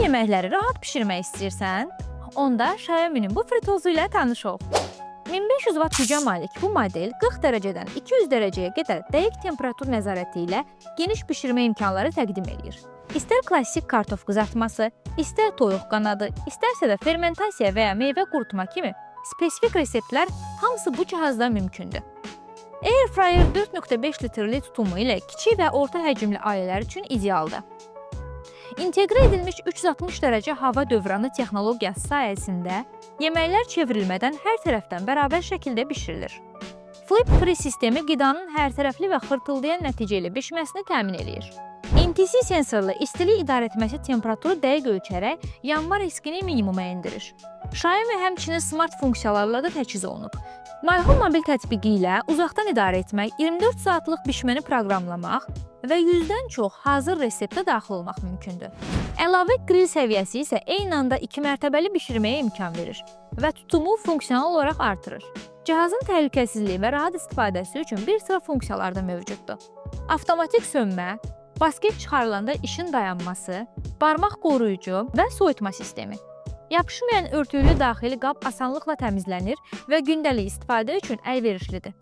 yeməkləri rahat bişirmək istəyirsən, onda Xiaomi'nin bu fritozu ilə tanış ol. 1500 watt gücə malik bu model 40 dərəcədən 200 dərəcəyə qədər dəqiq temperatur nəzarəti ilə geniş bişirmə imkanları təqdim edir. İstər klassik kartof qızartması, istər toyuq qanadı, istərsə də fermentasiya və ya meyvə qurutma kimi spesifik reseptlər hamısı bu cihazda mümkündür. Air fryer 4.5 litrli tutumu ilə kiçik və orta həcmli ailələr üçün idealdır. İnteqrə edilmiş 360 dərəcə hava dövranı texnologiyası sayəsində yeməklər çevrilmədən hər tərəfdən bərabər şəkildə bişirilir. Flip free sistemi qidanın hər tərəfli və xırtıldayan nəticəli bişməsini təmin edir. NTC sensorlu istilik idarə etməsi temperaturu dəqiq ölçərək yanma riskini minimuma endirir. Xiaomi həmçinin smart funksiyalarla da təchiz olunub. My Home mobil tətbiqi ilə uzaqdan idarə etmək, 24 saatlıq bişməni proqramlamaq və 100-dən çox hazır reseptə daxil olmaq mümkündür. Əlavə grill səviyyəsi isə eyni anda 2 mərtəbəli bişirməyə imkan verir və tutumu funksional olaraq artırır. Cihazın təhlükəsizliyi və rahat istifadəsi üçün bir sıra funksiyalar da mövcuddur. Avtomatik sönmə, basket çıxarılanda işin dayanması, barmaq qoruyucu və soyutma sistemi. Yapışmayan örtüklü daxili qab asanlıqla təmizlənir və gündəlik istifadə üçün əlverişlidir.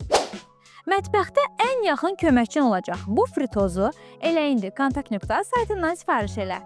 Mətbəxdə ən yaxın köməkçin olacaq bu fritozu elə indi kontakt.az saytından sifariş elə.